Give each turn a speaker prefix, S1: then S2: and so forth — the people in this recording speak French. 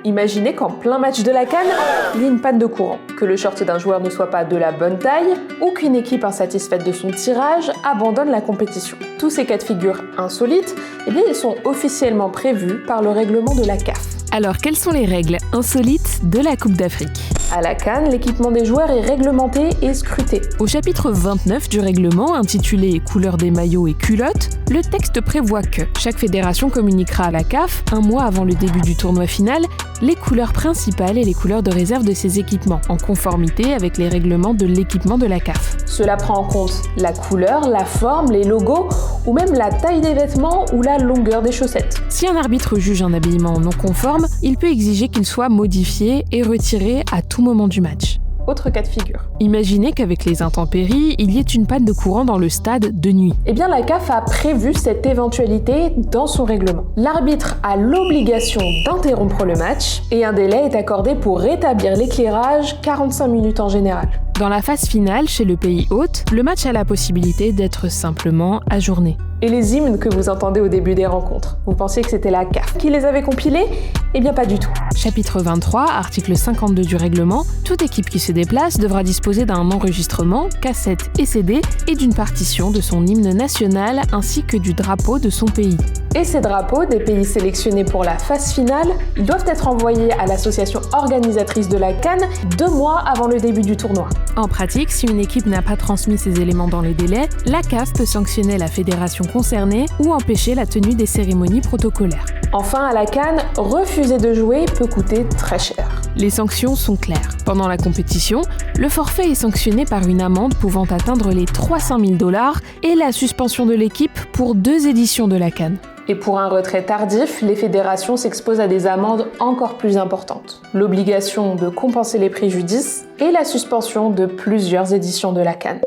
S1: Imaginez qu'en plein match de la CAN, il y ait une panne de courant, que le short d'un joueur ne soit pas de la bonne taille, ou qu'une équipe insatisfaite de son tirage abandonne la compétition. Tous ces cas de figure insolites, ils sont officiellement prévus par le règlement de la CAF.
S2: Alors, quelles sont les règles insolites de la Coupe d'Afrique ?
S1: À la CAN, l'équipement des joueurs est réglementé et scruté.
S2: Au chapitre 29 du règlement, intitulé « Couleur des maillots et culottes », le texte prévoit que chaque fédération communiquera à la CAF, un mois avant le début du tournoi final, les couleurs principales et les couleurs de réserve de ses équipements, en conformité avec les règlements de l'équipement de la CAF.
S1: Cela prend en compte la couleur, la forme, les logos, ou même la taille des vêtements ou la longueur des chaussettes.
S2: Si un arbitre juge un habillement non conforme, il peut exiger qu'il soit modifié et retiré à tout moment du match.
S1: Autre cas de figure.
S2: Imaginez qu'avec les intempéries, il y ait une panne de courant dans le stade de nuit.
S1: La CAF a prévu cette éventualité dans son règlement. L'arbitre a l'obligation d'interrompre le match et un délai est accordé pour rétablir l'éclairage, 45 minutes en général.
S2: Dans la phase finale, chez le pays hôte, le match a la possibilité d'être simplement ajourné.
S1: Et les hymnes que vous entendez au début des rencontres, vous pensiez que c'était la CAF qui les avait compilés ? Pas du tout.
S2: Chapitre 23, article 52 du règlement, toute équipe qui se déplace devra disposer d'un enregistrement, cassette et CD et d'une partition de son hymne national ainsi que du drapeau de son pays.
S1: Et ces drapeaux des pays sélectionnés pour la phase finale, ils doivent être envoyés à l'association organisatrice de la CAN 2 mois avant le début du tournoi.
S2: En pratique, si une équipe n'a pas transmis ces éléments dans les délais, la CAF peut sanctionner la fédération concernée ou empêcher la tenue des cérémonies protocolaires.
S1: Enfin, à la CAN, refuser de jouer peut coûter très cher.
S2: Les sanctions sont claires. Pendant la compétition, le forfait est sanctionné par une amende pouvant atteindre les 300 000 $ et la suspension de l'équipe pour 2 éditions de la CAN.
S1: Et pour un retrait tardif, les fédérations s'exposent à des amendes encore plus importantes. L'obligation de compenser les préjudices et la suspension de plusieurs éditions de la CAN.